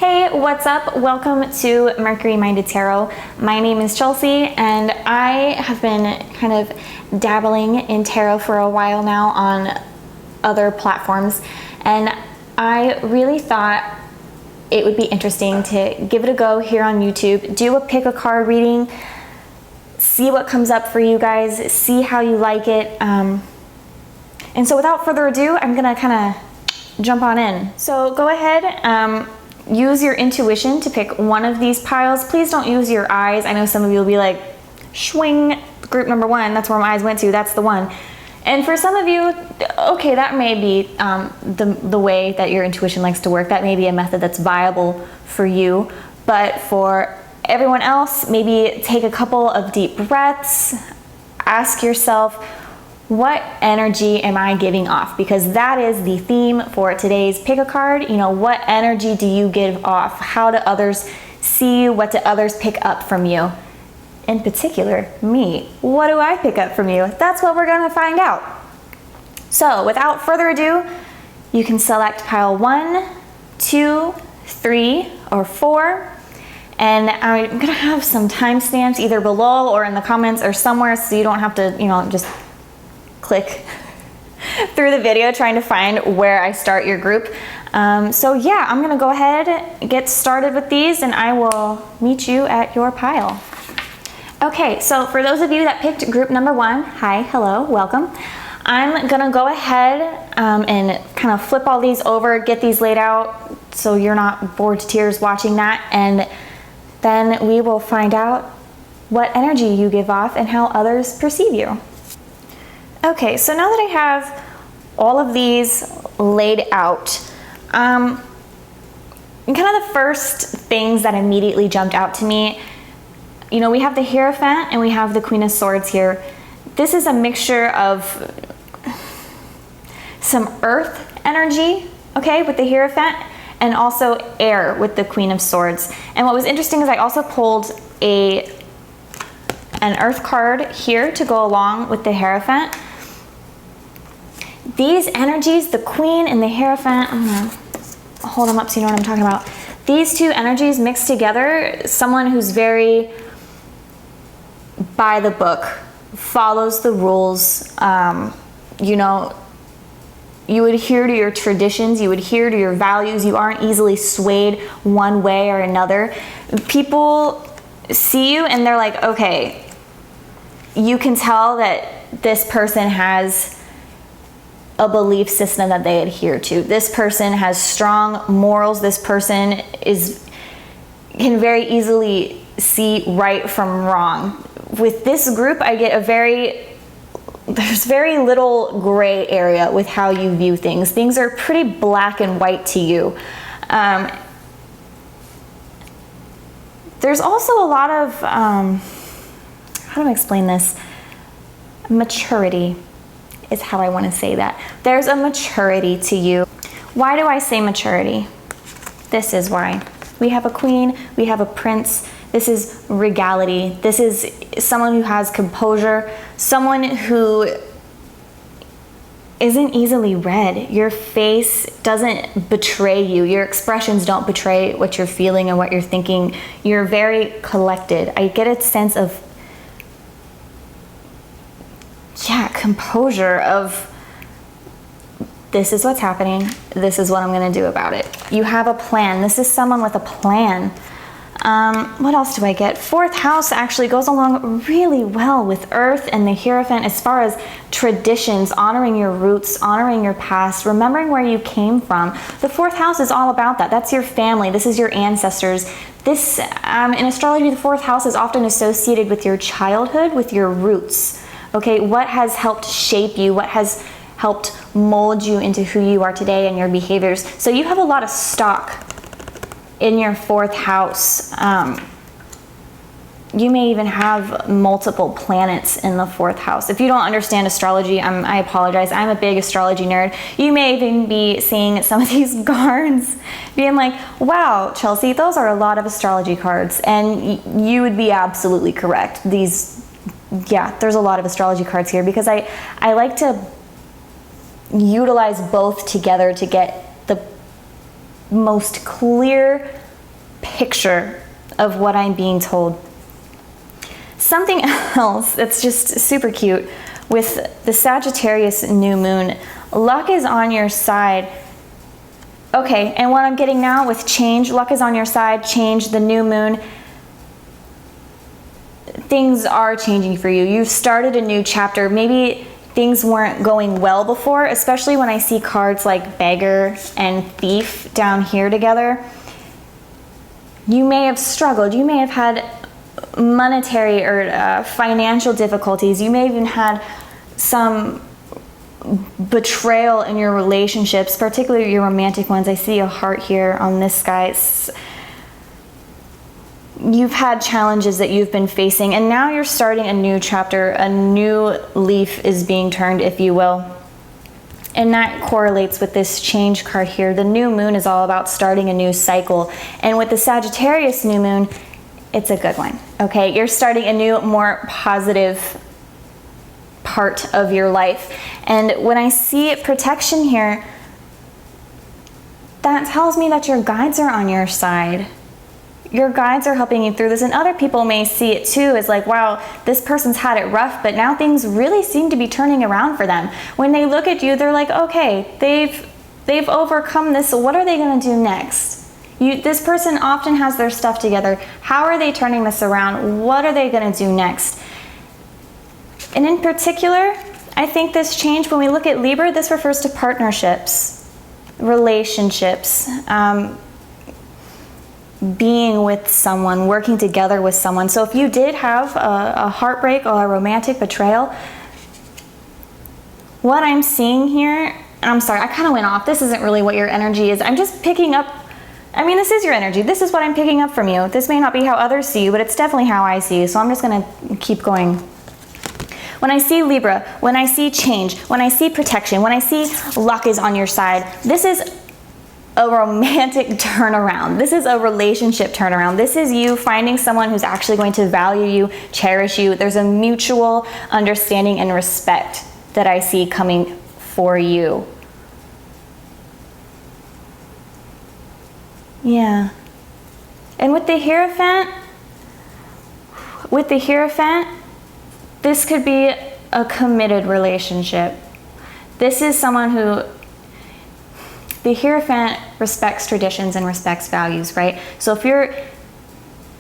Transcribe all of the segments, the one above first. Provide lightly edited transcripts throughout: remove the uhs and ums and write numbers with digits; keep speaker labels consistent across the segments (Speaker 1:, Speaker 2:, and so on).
Speaker 1: Hey, what's up? Welcome to Mercury Minded Tarot. My name is Chelsea and I have been kind of dabbling in tarot for a while now on other platforms, and I really thought it would be interesting to give it a go here on YouTube, do a pick a card reading, see what comes up for you guys, see how you like it. And so without further ado, I'm gonna kind of jump on in. So go ahead, use your intuition to pick one of these piles. Please don't use your eyes. I know some of you will be like, swing, group number one, that's where my eyes went to, that's the one. And for some of you, okay, that may be the way that your intuition likes to work. That may be a method that's viable for you. But for everyone else, maybe take a couple of deep breaths, ask yourself, what energy am I giving off? Because that is the theme for today's pick a card. You know, what energy do you give off? How do others see you? What do others pick up from you? In particular, me. What do I pick up from you? That's what we're gonna find out. So without further ado, you can select pile 1, 2, 3, or 4. And I'm gonna have some timestamps either below or in the comments or somewhere so you don't have to, you know, just click through the video trying to find where I start your group. So yeah, I'm gonna go ahead, get started with these, and I will meet you at your pile. Okay, so for those of you that picked group number 1, hi, hello, welcome. I'm gonna go ahead and kind of flip all these over, get these laid out so you're not bored to tears watching that, and then we will find out what energy you give off and how others perceive you. Okay, so now that I have all of these laid out, kind of the first things that immediately jumped out to me, you know, we have the Hierophant and we have the Queen of Swords here. This is a mixture of some earth energy, okay, with the Hierophant, and also air with the Queen of Swords. And what was interesting is I also pulled an earth card here to go along with the Hierophant. These energies, the Queen and the Hierophant, I'm gonna hold them up so you know what I'm talking about. These two energies mixed together, someone who's very by the book, follows the rules, you know, you adhere to your traditions, you adhere to your values, you aren't easily swayed one way or another. People see you and they're like, okay, you can tell that this person has a belief system that they adhere to. This person has strong morals. This person can very easily see right from wrong. With this group, I get there's very little gray area with how you view things. Things are pretty black and white to you. There's also a lot of, how do I explain this? Maturity is how I want to say that. There's a maturity to you. Why do I say maturity? This is why. We have a queen, we have a prince. This is regality. This is someone who has composure, someone who isn't easily read. Your face doesn't betray you. Your expressions don't betray what you're feeling and what you're thinking. You're very collected. I get a sense of, yeah, composure of, this is what's happening, this is what I'm gonna do about it. You have a plan. This is someone with a plan. What else do I get? 4th house actually goes along really well with Earth and the Hierophant as far as traditions, honoring your roots, honoring your past, remembering where you came from. The 4th house is all about that. That's your family. This is your ancestors. This, in astrology, the 4th house is often associated with your childhood, with your roots. Okay, what has helped shape you? What has helped mold you into who you are today and your behaviors? So you have a lot of stock in your 4th house. You may even have multiple planets in the 4th house. If you don't understand astrology, I apologize. I'm a big astrology nerd. You may even be seeing some of these cards being like, wow, Chelsea, those are a lot of astrology cards. And you would be absolutely correct. Yeah, there's a lot of astrology cards here because I like to utilize both together to get the most clear picture of what I'm being told. Something else that's just super cute with the Sagittarius new moon, luck is on your side. Okay, and what I'm getting now with change, luck is on your side, change, the new moon, things are changing for you. You've started a new chapter. Maybe things weren't going well before, especially when I see cards like beggar and thief down here together. You may have struggled. You may have had monetary or financial difficulties. You may have even had some betrayal in your relationships, particularly your romantic ones. I see a heart here on this guy. You've had challenges that you've been facing, and now you're starting a new chapter. A new leaf is being turned, if you will. And that correlates with this change card here. The new moon is all about starting a new cycle. And with the Sagittarius new moon, it's a good one, okay? You're starting a new, more positive part of your life. And when I see protection here, that tells me that your guides are on your side. Your guides are helping you through this, and other people may see it too as like, wow, this person's had it rough, but now things really seem to be turning around for them. When they look at you, they're like, okay, they've overcome this, so what are they going to do next? This person often has their stuff together. How are they turning this around? What are they going to do next? And in particular, I think this change, when we look at Libra, this refers to partnerships, relationships, being with someone, working together with someone. So if you did have a heartbreak or a romantic betrayal, what I'm seeing here, and I'm sorry, I kind of went off. This isn't really what your energy is. I'm just picking up, I mean, this is your energy. This is what I'm picking up from you. This may not be how others see you, but it's definitely how I see you. So I'm just going to keep going. When I see Libra, when I see change, when I see protection, when I see luck is on your side, this is a romantic turnaround. This is a relationship turnaround. This is you finding someone who's actually going to value you, cherish you. There's a mutual understanding and respect that I see coming for you. Yeah. And with the Hierophant, this could be a committed relationship. This is someone who, the Hierophant respects traditions and respects values, right? So if you're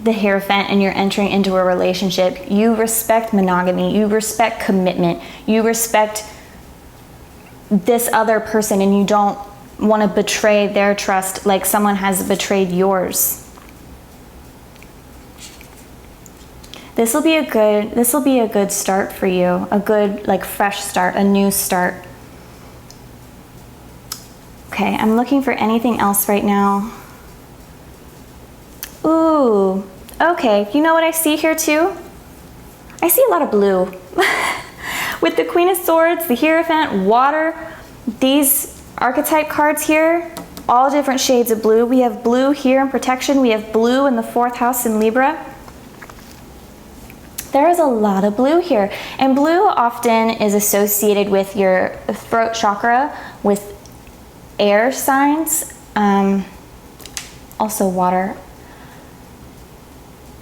Speaker 1: the Hierophant and you're entering into a relationship, you respect monogamy, you respect commitment, you respect this other person, and you don't want to betray their trust like someone has betrayed yours. This will be a good start for you, a good like fresh start, a new start. Okay, I'm looking for anything else right now. Ooh, okay, you know what I see here too? I see a lot of blue. With the Queen of Swords, the Hierophant, water, these archetype cards here, all different shades of blue. We have blue here in protection. We have blue in the 4th house in Libra. There is a lot of blue here. And blue often is associated with your throat chakra, with air signs, also water.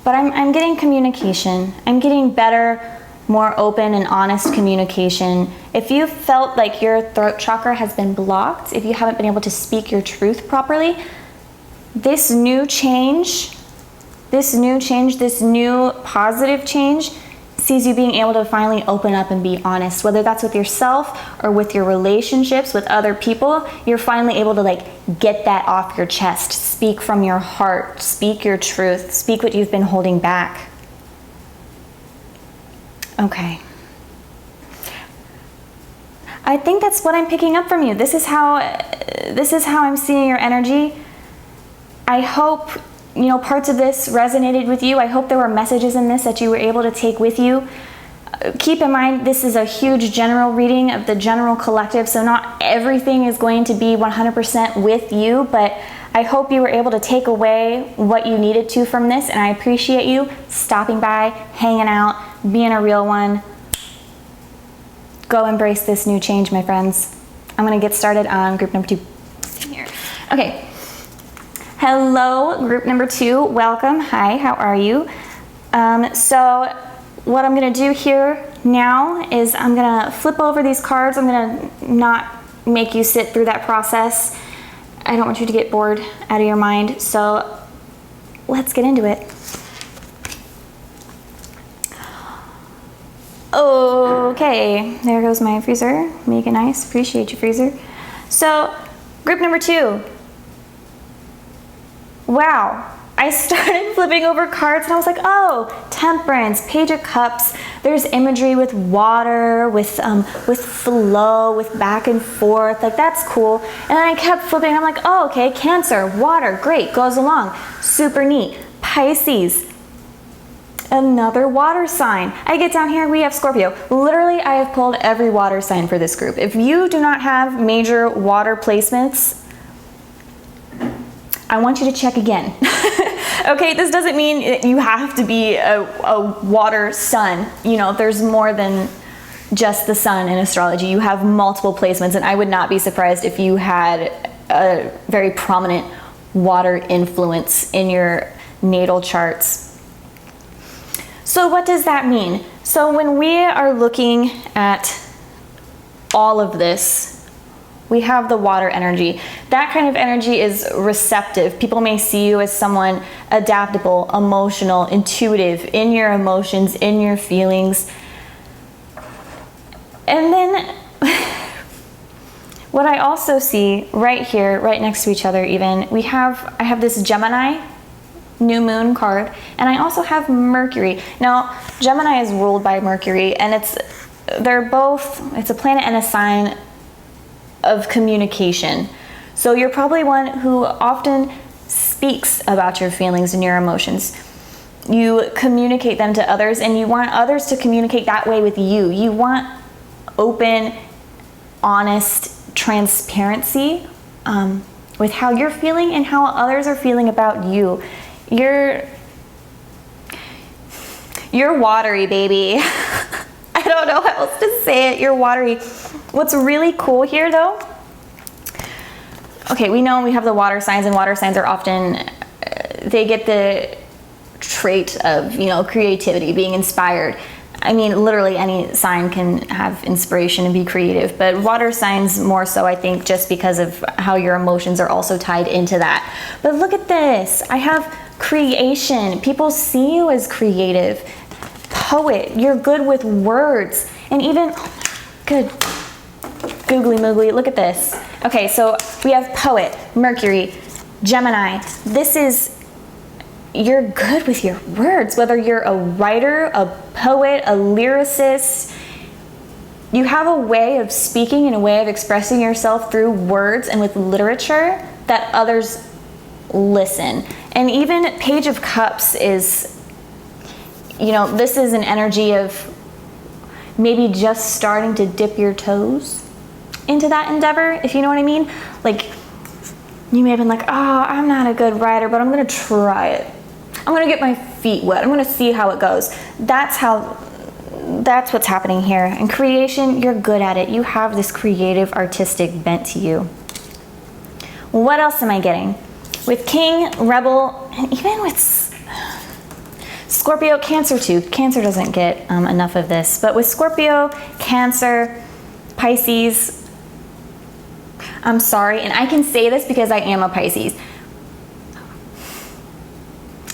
Speaker 1: But I'm getting communication. I'm getting better, more open and honest communication. If you felt like your throat chakra has been blocked, if you haven't been able to speak your truth properly, this new change, this new positive change sees you being able to finally open up and be honest, whether that's with yourself or with your relationships with other people. You're finally able to like get that off your chest, speak from your heart, speak your truth, speak what you've been holding back. Okay. I think that's what I'm picking up from you. This is how I'm seeing your energy. I hope parts of this resonated with you. I hope there were messages in this that you were able to take with you. Keep in mind, this is a huge general reading of the general collective, so not everything is going to be 100% with you, but I hope you were able to take away what you needed to from this, and I appreciate you stopping by, hanging out, being a real one. Go embrace this new change, my friends. I'm going to get started on group number 2. Here. Okay. Hello, group number 2. Welcome. Hi, how are you? So what I'm going to do here now is I'm going to flip over these cards. I'm going to not make you sit through that process. I don't want you to get bored out of your mind. So let's get into it. Okay, there goes my freezer. Make it nice. Appreciate you, freezer. So group number 2. Wow, I started flipping over cards and I was like, oh, Temperance, Page of Cups. There's imagery with water, with flow, with back and forth. Like, that's cool. And then I kept flipping and I'm like, oh, okay, Cancer, water, great, goes along. Super neat. Pisces, another water sign. I get down here, we have Scorpio. Literally, I have pulled every water sign for this group. If you do not have major water placements, I want you to check again. Okay, this doesn't mean you have to be a water sun. You know, there's more than just the sun in astrology. You have multiple placements, and I would not be surprised if you had a very prominent water influence in your natal charts. So what does that mean? So when we are looking at all of this, we have the water energy. That kind of energy is receptive. People may see you as someone adaptable, emotional, intuitive, in your emotions, in your feelings. And then what I also see right here, right next to each other even, I have this Gemini new moon card, and I also have Mercury. Now, Gemini is ruled by Mercury, and it's a planet and a sign of communication. So you're probably one who often speaks about your feelings and your emotions. You communicate them to others, and you want others to communicate that way with you. You want open, honest transparency with how you're feeling and how others are feeling about you. You're watery, baby. I don't know how else to say it. You're watery. What's really cool here, though, okay, we know we have the water signs, and water signs are often, they get the trait of, creativity, being inspired. I mean, literally any sign can have inspiration and be creative, but water signs more so, I think, just because of how your emotions are also tied into that. But look at this. I have creation. People see you as creative. Poet. You're good with words. And even, good. Googly moogly, look at this. Okay, so we have poet, Mercury, Gemini. You're good with your words, whether you're a writer, a poet, a lyricist. You have a way of speaking and a way of expressing yourself through words and with literature that others listen. And even Page of Cups is, this is an energy of maybe just starting to dip your toes into that endeavor, if you know what I mean. Like, you may have been like, oh, I'm not a good writer, but I'm gonna try it. I'm gonna get my feet wet. I'm gonna see how it goes. That's what's happening here. In creation, you're good at it. You have this creative, artistic bent to you. What else am I getting? With King, Rebel, and even with Scorpio, Cancer too. Cancer doesn't get enough of this, but with Scorpio, Cancer, Pisces, I'm sorry, and I can say this because I am a Pisces.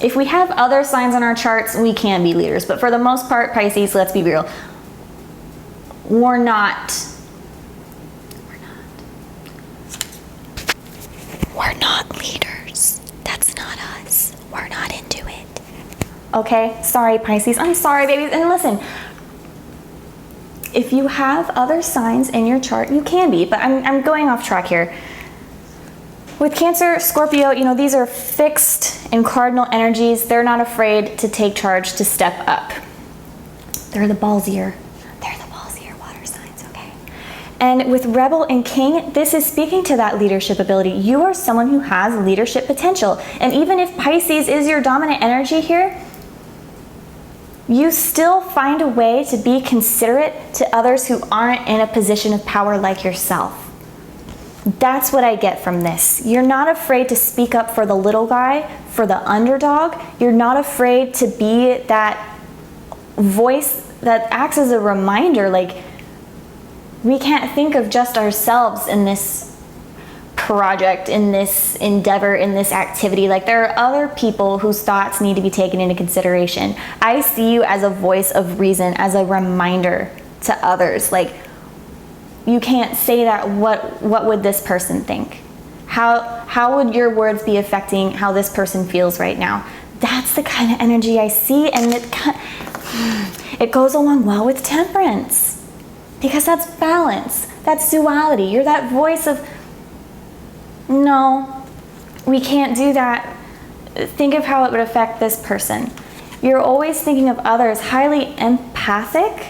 Speaker 1: If we have other signs on our charts, we can be leaders, but for the most part, Pisces, let's be real, we're not leaders. That's not us. We're not into it. Okay, sorry, Pisces. I'm sorry, babies. And listen, if you have other signs in your chart, you can be, but I'm going off track here. With Cancer, Scorpio, these are fixed and cardinal energies. They're not afraid to take charge, to step up. They're the ballsier water signs, okay? And with Rebel and King, this is speaking to that leadership ability. You are someone who has leadership potential. And even if Pisces is your dominant energy here, you still find a way to be considerate to others who aren't in a position of power like yourself. That's what I get from this. You're not afraid to speak up for the little guy, for the underdog. You're not afraid to be that voice that acts as a reminder, like, we can't think of just ourselves in this project, in this endeavor, in this activity. Like, there are other people whose thoughts need to be taken into consideration. I see you as a voice of reason, as a reminder to others. Like, you can't say that, what would this person think? How would your words be affecting how this person feels right now? That's the kind of energy I see, and it goes along well with temperance, because that's balance, that's duality. You're that voice of, no, we can't do that. Think of how it would affect this person. You're always thinking of others, highly empathic.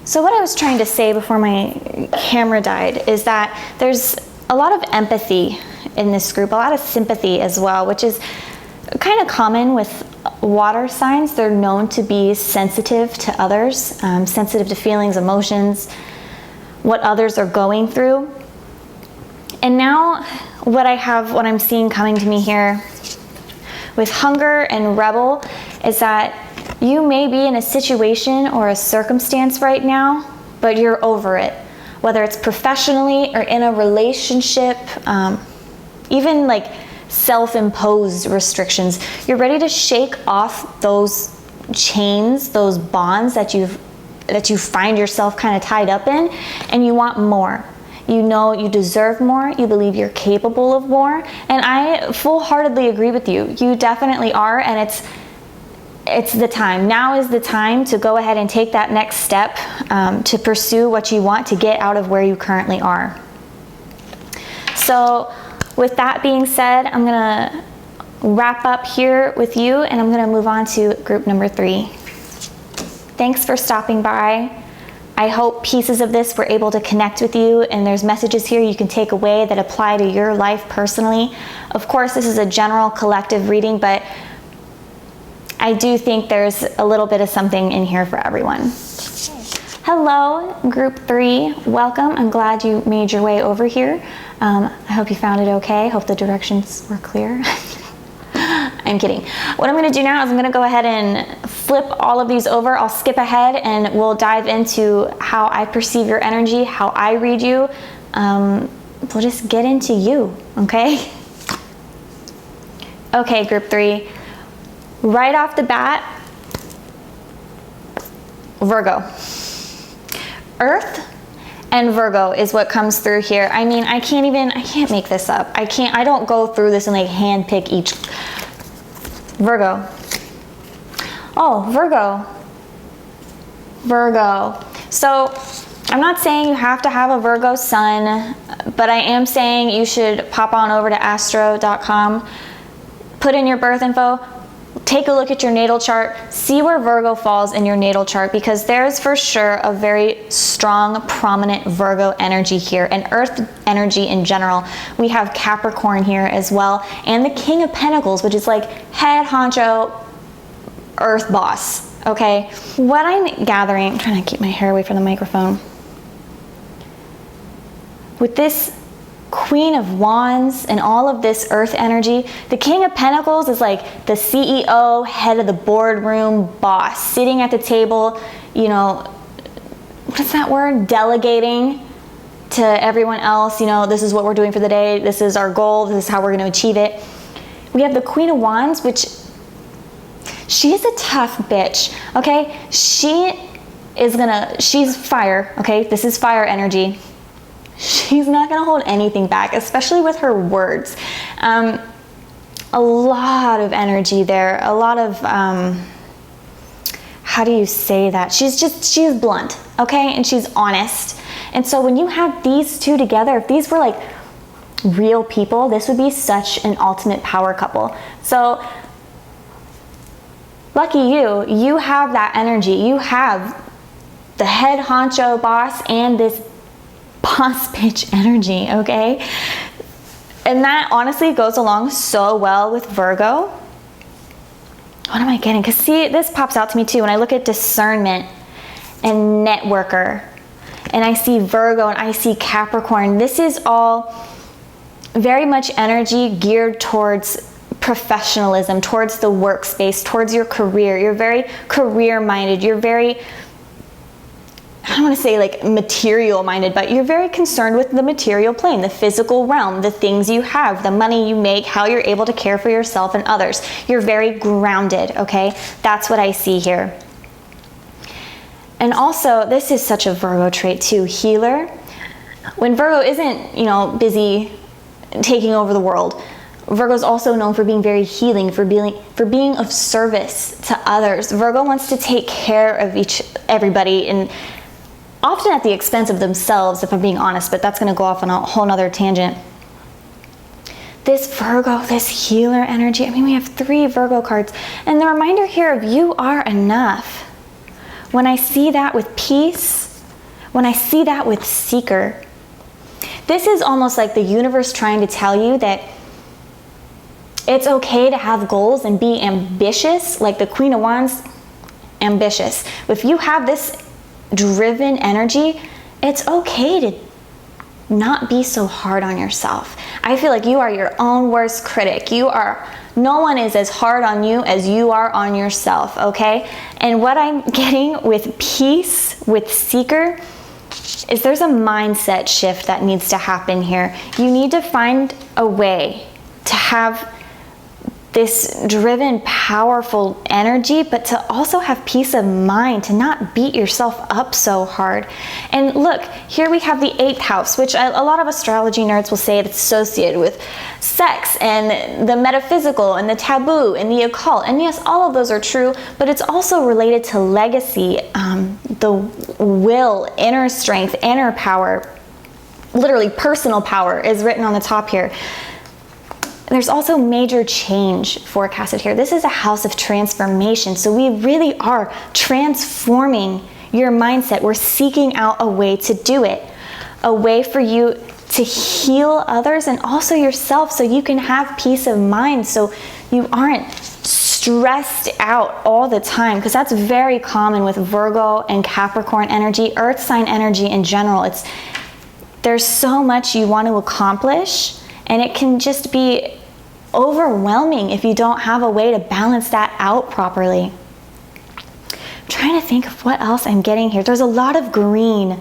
Speaker 1: So what I was trying to say before my camera died is that there's a lot of empathy in this group, a lot of sympathy as well, which is kind of common with water signs. They're known to be sensitive to others, sensitive to feelings, emotions, what others are going through. And now what I'm seeing coming to me here with hunger and rebel is that you may be in a situation or a circumstance right now, but you're over it. Whether it's professionally or in a relationship, even like self-imposed restrictions, you're ready to shake off those chains, those bonds that you find yourself kind of tied up in, and you want more. You know you deserve more, you believe you're capable of more, and I full-heartedly agree with you. You definitely are, and it's the time. Now is the time to go ahead and take that next step, to pursue what you want, to get out of where you currently are. So with that being said, I'm gonna wrap up here with you, and I'm gonna move on to group number 3. Thanks for stopping by. I hope pieces of this were able to connect with you, and there's messages here you can take away that apply to your life personally. Of course, this is a general collective reading, but I do think there's a little bit of something in here for everyone. Hello, group 3, welcome. I'm glad you made your way over here. I hope you found it okay. Hope the directions were clear. I'm kidding. What I'm going to do now is I'm going to go ahead and flip all of these over. I'll skip ahead and we'll dive into how I perceive your energy, how I read you. We'll just get into you, okay? Okay, group 3. Right off the bat, Virgo. Earth and Virgo is what comes through here. I mean, I can't make this up. I don't go through this and like hand pick each. Virgo. Oh, Virgo. So I'm not saying you have to have a Virgo sun, but I am saying you should pop on over to astro.com, put in your birth info, take a look at your natal chart, see where Virgo falls in your natal chart, because there's for sure a very strong, prominent Virgo energy here, and Earth energy in general. We have Capricorn here as well, and the King of Pentacles, which is like head honcho, Earth boss, okay? What I'm gathering, I'm trying to keep my hair away from the microphone. With this Queen of Wands and all of this Earth energy, the King of Pentacles is like the CEO, head of the boardroom, boss, sitting at the table, you know, what's that word? Delegating to everyone else, you know, this is what we're doing for the day, this is our goal, this is how we're going to achieve it. We have the Queen of Wands, which she's a tough bitch, okay? She's fire, okay? This is fire energy. She's not going to hold anything back, especially with her words. A lot of energy there, a lot of, how do you say that? She's blunt, okay? And she's honest. And so when you have these two together, if these were like real people, this would be such an ultimate power couple. So lucky you have that energy. You have the head honcho boss and this boss bitch energy, okay? And that honestly goes along so well with Virgo. What am I getting? Because see, this pops out to me too when I look at discernment and networker. and I see Virgo, and I see Capricorn. This is all very much energy geared towards professionalism, towards the workspace, towards your career. You're very career-minded. You're very, I don't want to say like material-minded, but you're very concerned with the material plane, the physical realm, the things you have, the money you make, how you're able to care for yourself and others. You're very grounded, okay? That's what I see here. And also, this is such a Virgo trait too, healer. When Virgo isn't, you know, busy taking over the world, Virgo's also known for being very healing, for being of service to others. Virgo wants to take care of everybody, and often at the expense of themselves, if I'm being honest, but that's going to go off on a whole nother tangent. This Virgo, this healer energy, I mean, we have 3 Virgo cards, and the reminder here of you are enough. When I see that with peace, when I see that with seeker, this is almost like the universe trying to tell you that it's okay to have goals and be ambitious, like the Queen of Wands, ambitious. If you have this driven energy, it's okay to not be so hard on yourself. I feel like you are your own worst critic. No one is as hard on you as you are on yourself, okay? And what I'm getting with peace, with seeker, is there's a mindset shift that needs to happen here. You need to find a way to have this driven, powerful energy, but to also have peace of mind, to not beat yourself up so hard. And look, here we have the 8th house, which a lot of astrology nerds will say it's associated with sex and the metaphysical and the taboo and the occult. And yes, all of those are true, but it's also related to legacy, the will, inner strength, inner power, literally personal power is written on the top here. There's also major change forecasted here. This is a house of transformation. So we really are transforming your mindset. We're seeking out a way to do it, a way for you to heal others and also yourself so you can have peace of mind, so you aren't stressed out all the time, because that's very common with Virgo and Capricorn energy, earth sign energy in general. There's so much you want to accomplish, and it can just be overwhelming if you don't have a way to balance that out properly. I'm trying to think of what else I'm getting here. There's a lot of green.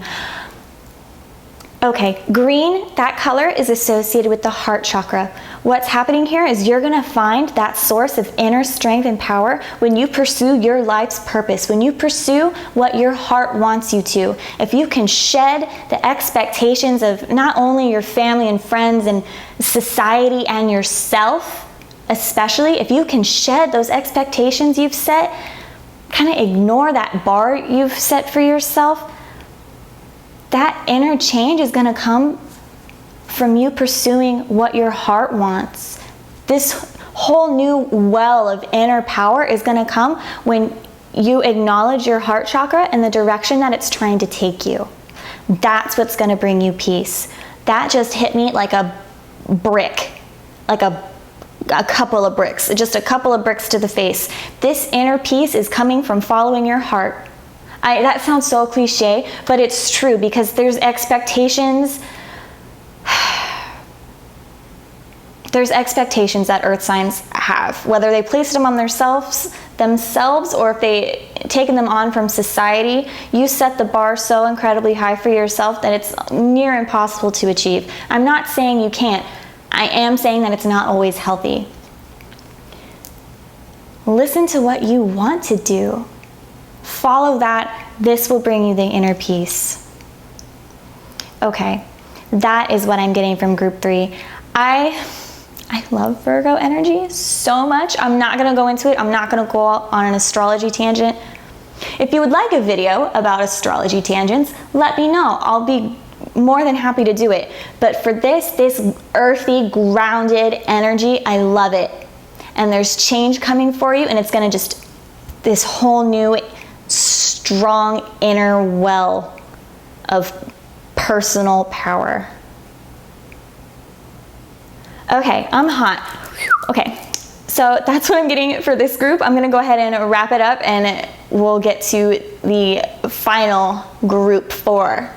Speaker 1: Okay, green, that color is associated with the heart chakra. What's happening here is you're going to find that source of inner strength and power when you pursue your life's purpose, when you pursue what your heart wants you to. If you can shed the expectations of not only your family and friends and society and yourself, especially, if you can shed those expectations you've set, kind of ignore that bar you've set for yourself, that inner change is going to come from you pursuing what your heart wants. This whole new well of inner power is going to come when you acknowledge your heart chakra and the direction that it's trying to take you. That's what's going to bring you peace. That just hit me like a brick, like a couple of bricks, just a couple of bricks to the face. This inner peace is coming from following your heart. That sounds so cliche, but it's true, because there's expectations. There's expectations that earth signs have, whether they placed them on themselves, or if they taken them on from society. You set the bar so incredibly high for yourself that it's near impossible to achieve. I'm not saying you can't. I am saying that it's not always healthy. Listen to what you want to do. Follow that. This will bring you the inner peace. Okay, that is what I'm getting from group 3. I love Virgo energy so much. I'm not going to go into it. I'm not going to go on an astrology tangent. If you would like a video about astrology tangents, let me know. I'll be more than happy to do it. But for this earthy, grounded energy, I love it. And there's change coming for you, and it's going to just, this whole new strong inner well of personal power. Okay, I'm hot. Okay, so that's what I'm getting for this group. I'm going to go ahead and wrap it up, and we'll get to the final group 4.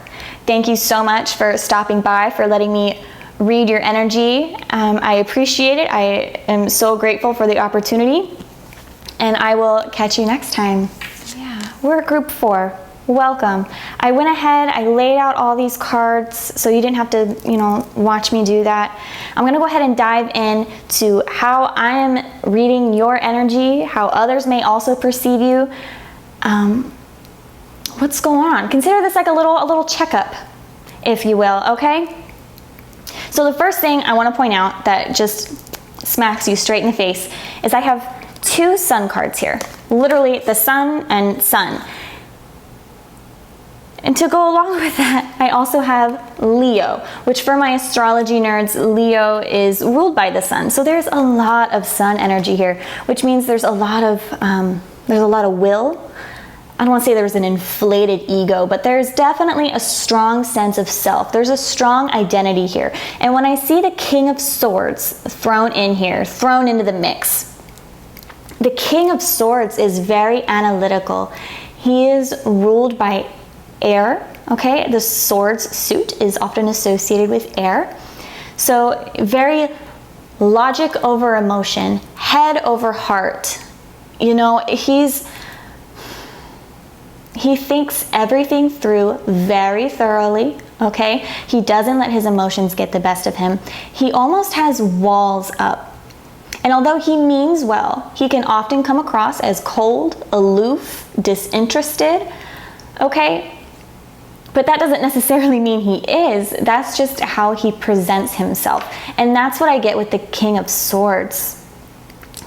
Speaker 1: Thank you so much for stopping by, for letting me read your energy. I appreciate it. I am so grateful for the opportunity, and I will catch you next time. Yeah, we're group 4. Welcome. I went ahead, I laid out all these cards so you didn't have to, watch me do that. I'm going to go ahead and dive in to how I am reading your energy, how others may also perceive you. What's going on? Consider this like a little checkup, if you will, okay? So the first thing I want to point out that just smacks you straight in the face is I have 2 sun cards here. Literally the sun and sun. And to go along with that, I also have Leo, which for my astrology nerds, Leo is ruled by the sun. So there's a lot of sun energy here, which means there's a lot of will. I don't want to say there's an inflated ego, but there's definitely a strong sense of self. There's a strong identity here. And when I see the King of Swords thrown in here, thrown into the mix, the King of Swords is very analytical. He is ruled by air, okay? The swords suit is often associated with air. So very logic over emotion, head over heart. He thinks everything through very thoroughly, okay? He doesn't let his emotions get the best of him. He almost has walls up. And although he means well, he can often come across as cold, aloof, disinterested, okay? But that doesn't necessarily mean he is. That's just how he presents himself. And that's what I get with the King of Swords.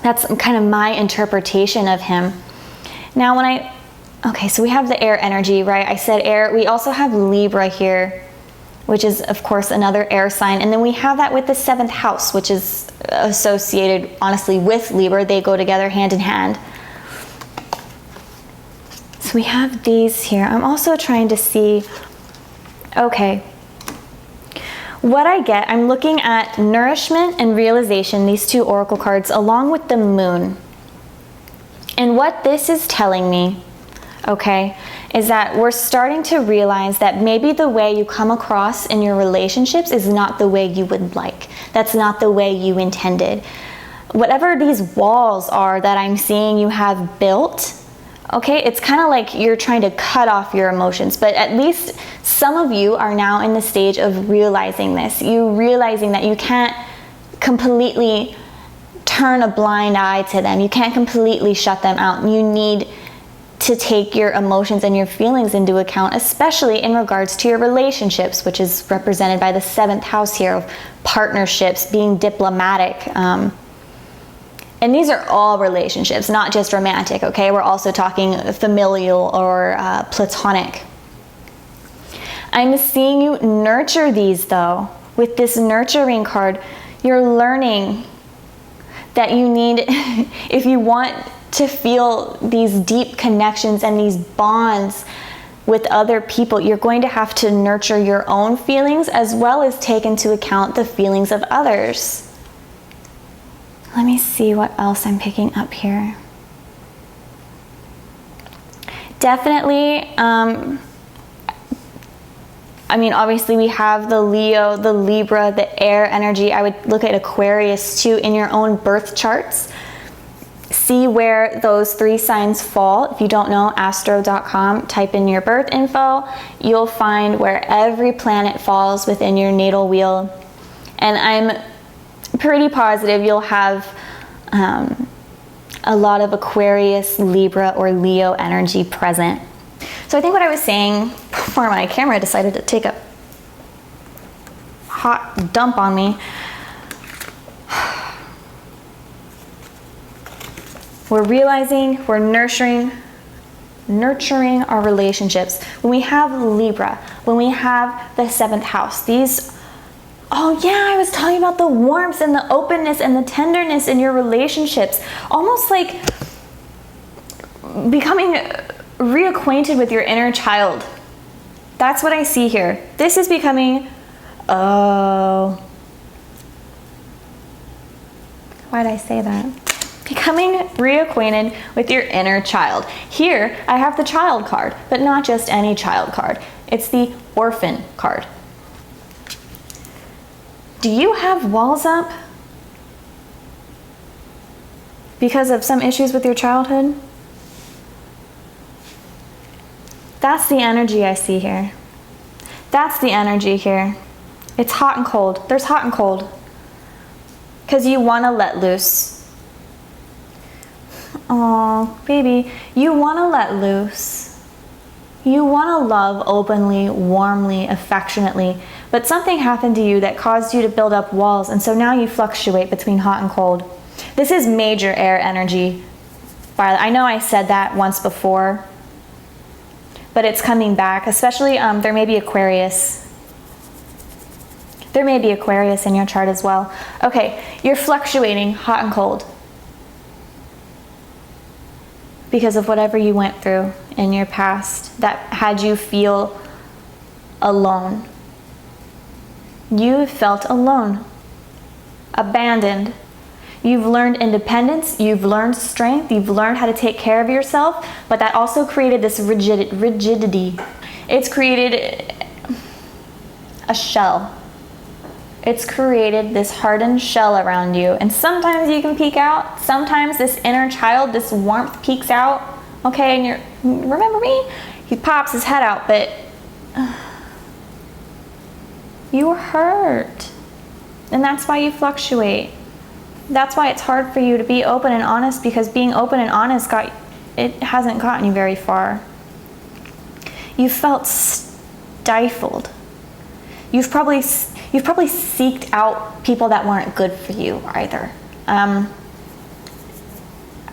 Speaker 1: That's kind of my interpretation of him. Now okay, so we have the air energy, right? I said air. We also have Libra here, which is, of course, another air sign. And then we have that with the 7th house, which is associated, honestly, with Libra. They go together hand in hand. So we have these here. I'm also trying to see, okay, what I get, I'm looking at nourishment and realization, these 2 oracle cards, along with the moon. And what this is telling me, okay, is that we're starting to realize that maybe the way you come across in your relationships is not the way you would like. That's not the way you intended. Whatever these walls are that I'm seeing you have built, okay, it's kind of like you're trying to cut off your emotions, but at least some of you are now in the stage of realizing this. You realizing that you can't completely turn a blind eye to them. You can't completely shut them out. You need to take your emotions and your feelings into account, especially in regards to your relationships, which is represented by the 7th house here of partnerships, being diplomatic. And these are all relationships, not just romantic, okay? We're also talking familial or platonic. I'm seeing you nurture these, though. With this nurturing card, you're learning that you need, if you want to feel these deep connections and these bonds with other people, you're going to have to nurture your own feelings as well as take into account the feelings of others. Let me see what else I'm picking up here. Definitely, obviously we have the Leo, the Libra, the air energy. I would look at Aquarius too in your own birth charts. See where those 3 signs fall. If you don't know, astro.com, type in your birth info. You'll find where every planet falls within your natal wheel. And I'm pretty positive you'll have a lot of Aquarius, Libra, or Leo energy present. So I think what I was saying before my camera decided to take a hot dump on me. We're realizing, we're nurturing our relationships. When we have Libra, when we have the 7th house, oh yeah, I was talking about the warmth and the openness and the tenderness in your relationships. Almost like becoming reacquainted with your inner child. That's what I see here. This is becoming, why'd I say that? Becoming reacquainted with your inner child. Here, I have the child card, but not just any child card. It's the Orphan card. Do you have walls up because of some issues with your childhood? That's the energy I see here. That's the energy here. It's hot and cold. There's hot and cold. Because you want to let loose. Oh, baby, you want to let loose. You want to love openly, warmly, affectionately, but something happened to you that caused you to build up walls, and so now you fluctuate between hot and cold. This is major air energy. I know I said that once before, but it's coming back, especially there may be Aquarius. There may be Aquarius in your chart as well. Okay, you're fluctuating hot and cold because of whatever you went through in your past that had you feel alone. You felt alone, abandoned. You've learned independence, you've learned strength, you've learned how to take care of yourself, but that also created this rigidity. It's created a shell. It's created this hardened shell around you. And sometimes you can peek out. Sometimes this inner child, this warmth peeks out. Okay, and remember me? He pops his head out, but you were hurt. And that's why you fluctuate. That's why it's hard for you to be open and honest, because being open and honest hasn't gotten you very far. You felt stifled. You've probably seeked out people that weren't good for you either.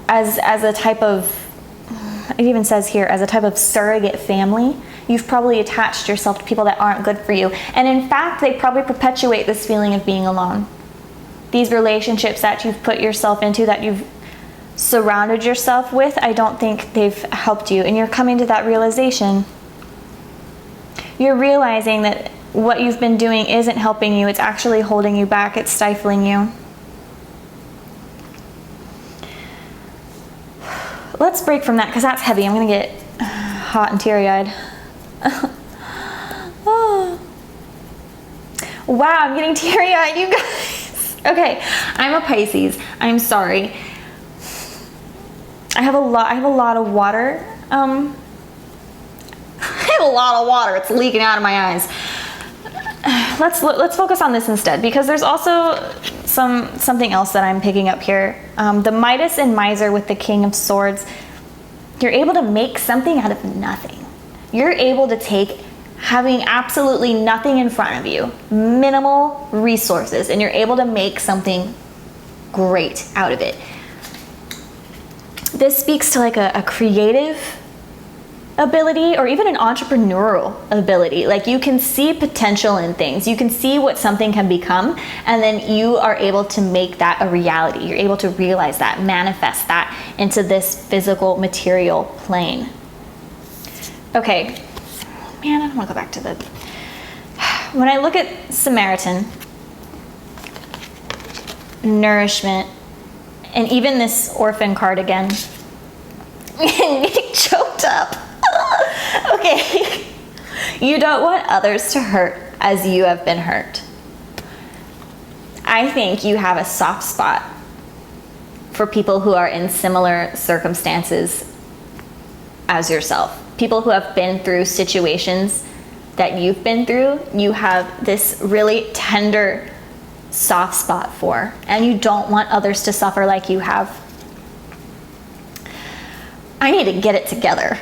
Speaker 1: As a type of, it even says here, as a type of surrogate family, you've probably attached yourself to people that aren't good for you. And in fact, they probably perpetuate this feeling of being alone. These relationships that you've put yourself into, that you've surrounded yourself with, I don't think they've helped you. And you're coming to that realization. You're realizing that what you've been doing isn't helping you. It's actually holding you back. It's stifling you. Let's break from that, because that's heavy. I'm going to get hot and teary-eyed. Oh. Wow, I'm getting teary-eyed, you guys. Okay, I'm a Pisces. I'm sorry. I have a lot of water. I have a lot of water. It's leaking out of my eyes. Let's focus on this instead, because there's also something else that I'm picking up here. The Midas and Miser with the King of Swords. You're able to make something out of nothing. You're able to take having absolutely nothing in front of you, minimal resources, and you're able to make something great out of it. This speaks to like a creative ability, or even an entrepreneurial ability. Like, you can see potential in things. You can see what something can become, and then you are able to make that a reality. You're able to realize that, manifest that into this physical material plane. Okay. Man, I don't want to go back to the... When I look at Samaritan, nourishment, and even this Orphan card again, I'm getting choked up. Okay. You don't want others to hurt as you have been hurt. I think you have a soft spot for people who are in similar circumstances as yourself. People who have been through situations that you've been through, you have this really tender, soft spot for, and you don't want others to suffer like you have. I need to get it together.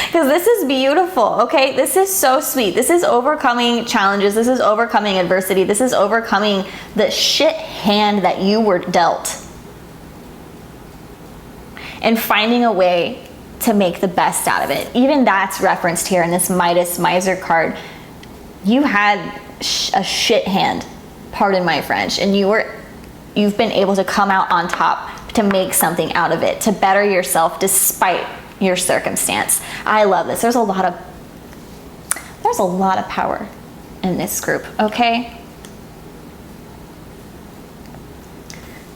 Speaker 1: Because this is beautiful, okay? This is so sweet. This is overcoming challenges. This is overcoming adversity. This is overcoming the shit hand that you were dealt, and finding a way to make the best out of it. Even that's referenced here in this Midas Miser card. You had a shit hand, pardon my French, and you've been able to come out on top, to make something out of it, to better yourself despite your circumstance. I love this. There's a lot of power in this group, okay?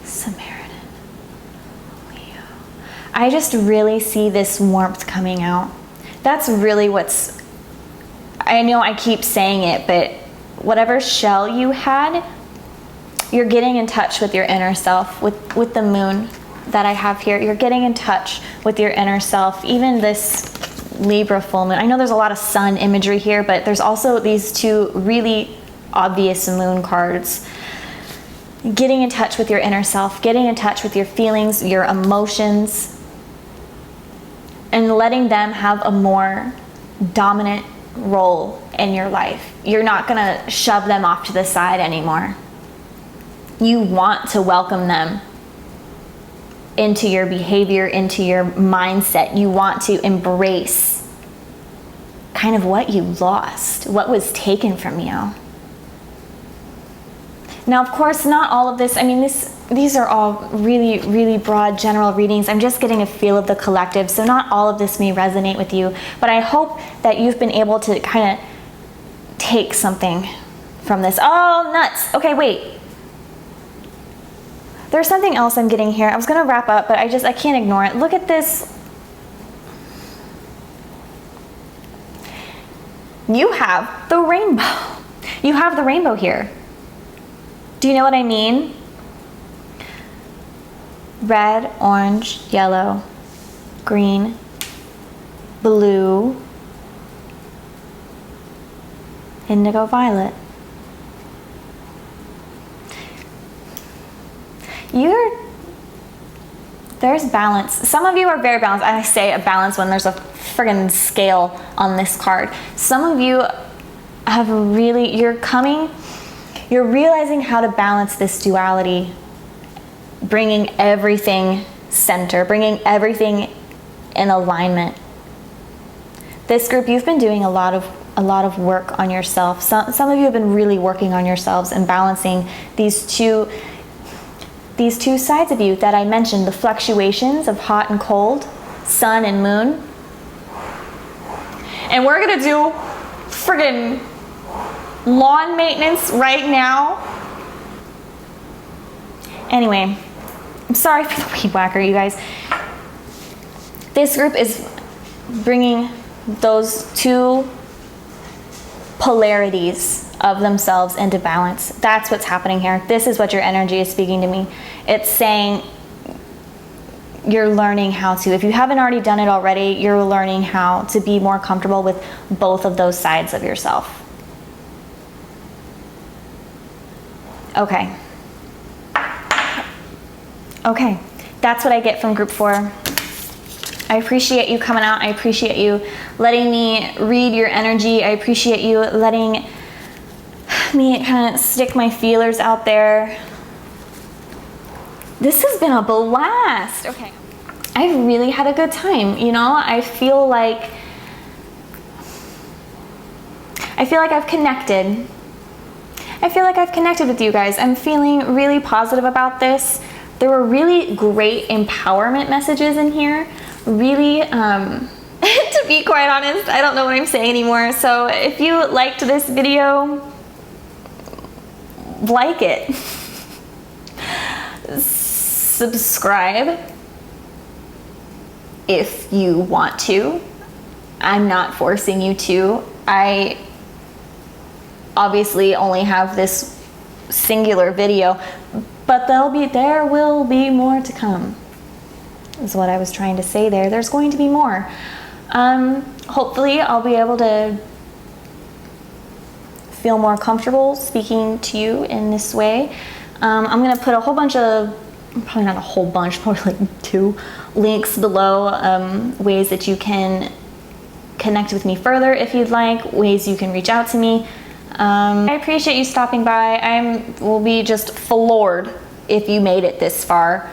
Speaker 1: Samaritan. I just really see this warmth coming out. That's really what's, I know I keep saying it, but whatever shell you had, you're getting in touch with your inner self, with the moon that I have here. You're getting in touch with your inner self. Even this Libra full moon, I know there's a lot of sun imagery here, but there's also these two really obvious moon cards. Getting in touch with your inner self, getting in touch with your feelings, your emotions, and letting them have a more dominant role in your life. You're not gonna shove them off to the side anymore. You want to welcome them into your behavior, into your mindset. You want to embrace kind of what you lost, what was taken from you. Now, of course, not all of this, I mean, these are all really, really broad general readings. I'm just getting a feel of the collective, so not all of this may resonate with you, but I hope that you've been able to kind of take something from this. Oh, nuts. Okay, wait. There's something else I'm getting here. I was gonna wrap up, but I can't ignore it. Look at this. You have the rainbow. You have the rainbow here. Do you know what I mean? Red, orange, yellow, green, blue, indigo, violet. There's balance. Some of you are very balanced. I say a balance when there's a friggin' scale on this card. Some of you have really, you're realizing how to balance this duality, bringing everything center, bringing everything in alignment. This group, you've been doing a lot of work on yourself. Some of you have been really working on yourselves and balancing these two sides of you that I mentioned, the fluctuations of hot and cold, sun and moon. And we're gonna do friggin' lawn maintenance right now. Anyway, I'm sorry for the weed whacker, you guys. This group is bringing those two polarities of themselves into balance. That's what's happening here. This is what your energy is speaking to me. It's saying you're learning how to, if you haven't already done it already, you're learning how to be more comfortable with both of those sides of yourself. Okay. Okay, that's what I get from group 4. I appreciate you coming out. I appreciate you letting me read your energy. I appreciate you letting me kind of stick my feelers out there. This has been a blast. Okay. I've really had a good time. You know, I feel like I've connected. I feel like I've connected with you guys. I'm feeling really positive about this. There were really great empowerment messages in here. Really, to be quite honest, I don't know what I'm saying anymore. So if you liked this video, like it. Subscribe if you want to. I'm not forcing you to. I obviously only have this singular video, but there will be more to come, is what I was trying to say there. There's going to be more. Hopefully I'll be able to feel more comfortable speaking to you in this way. I'm gonna put a whole bunch of, probably not a whole bunch, probably like 2 links below, ways that you can connect with me further if you'd like, ways you can reach out to me. I appreciate you stopping by. I will be just floored if you made it this far.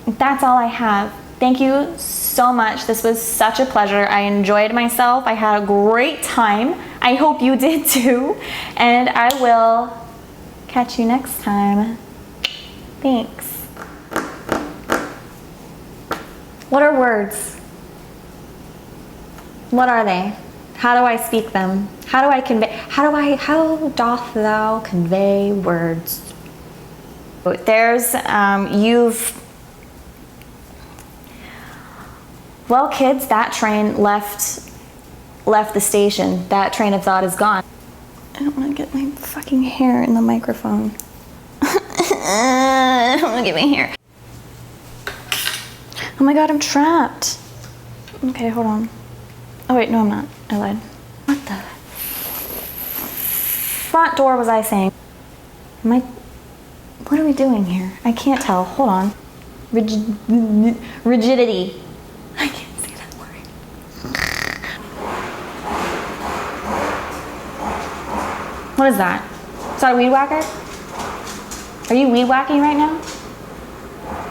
Speaker 1: That's all I have. Thank you so much. This was such a pleasure. I enjoyed myself. I had a great time. I hope you did too. And I will catch you next time. Thanks. What are words? What are they? How do I speak them? How do I convey? How doth thou convey words? There's, you've Well, kids, that train left the station. That train of thought is gone. I don't want to get my fucking hair in the microphone. I don't want to get my hair. Oh my god, I'm trapped. Okay, hold on. Oh wait, no I'm not. I lied. What the front door was I saying? What are we doing here? I can't tell. Hold on. Rigidity. I can't say that word. What is that? Is that a weed whacker? Are you weed whacking right now?